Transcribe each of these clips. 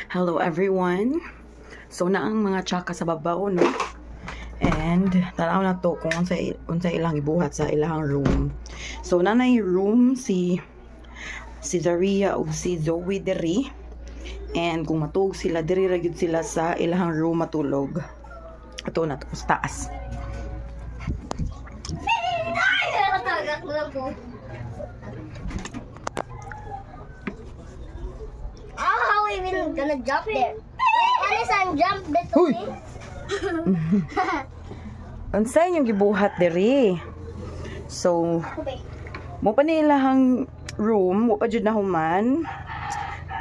Hello everyone. So na ang mga tsaka sa babaw, no? And tanaw na to kung unsa ilang ibuhat sa ilang room. So nanay room si Zaria ug si Zoe diri. And kung matug sila diri ra gyud sila sa ilang room matulog. Ato na to sa taas. How are we gonna jump there? Wait, Alison, jump that way. Unsa yung gibuhat diri? So, mo pa nilahang room, mo pa jud na human.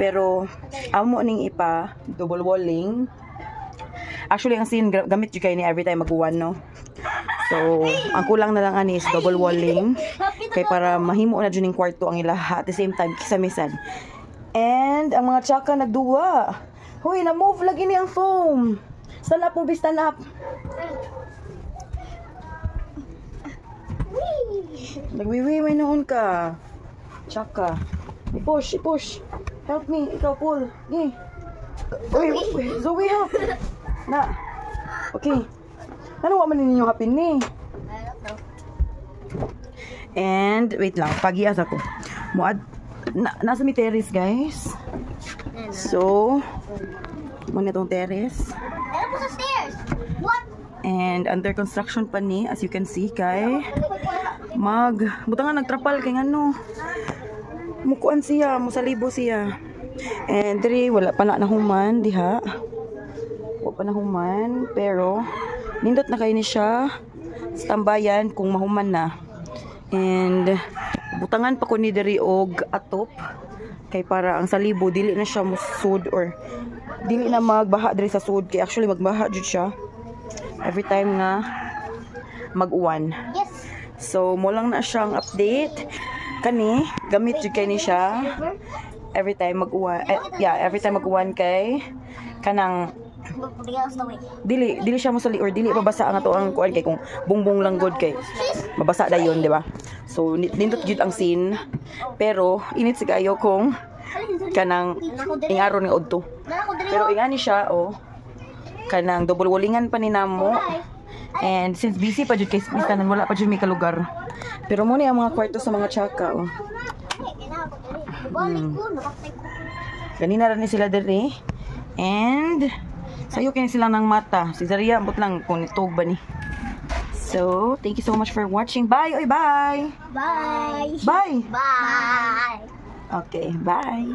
Pero amo ning ipa double walling. Actually ang scene gamit jud kay ni every time mag-uwan, no. So, ang kulang na lang ani is double walling kay para mahimo na jud ning kwarto ang ilaha at the same time kisamisan. And ang mga tsaka nagduwa. Hoy, na-move lagi ni ang foam. Stand up, move, stand up. Nagwiwi, may noon ka. Tsaka. I-push, i-push. Help me, ikaw pull. Okay. Uy, Zoe, help. Na. Okay. Ano wa man ninyo hapin ni? And, wait lang, pag-ias ako. Nasa may terrace, guys. So, muna itong terrace. Ano po sa stairs? What? And under construction pa ni, as you can see, kay buta nga nagtrapal kay ano. Mukuan siya, musalibo siya. And diri wala pa na nahuman diha. Wala pa nahuman, pero nindot na kay ni siya sa tambayan kung mahuman na. And butangan pa ko ni diri og atop kay para ang salibo dili na siya musud or dili na magbaha diri sa sud kay actually magbaha jud siya every time nga mag-uwan. Yes. So mo lang na siyang update kani gamit jud kay ni siya every time mag-uwan. Every time mag-uwan kay kanang dili siya musali or dili mabasa ang ato ang kuan kay kung bungbong lang god kay mabasa dayon, di ba? So nindot gyud ang scene pero init sig ayo kung kanang ingaro ni odto. Pero ingani siya kanang double wallingan pa ni namo. And since busy pa jud kay tanan wala pa jud may kalugar. Pero mo ni ang mga kwarto sa mga tsaka Ganina ra ni sila diri. And sayo kini sila ng mata. Si Zaria ambot lang kung nitog ba ni. So, thank you so much for watching. Bye! Oy, bye! Bye. Bye! Bye. Okay, bye!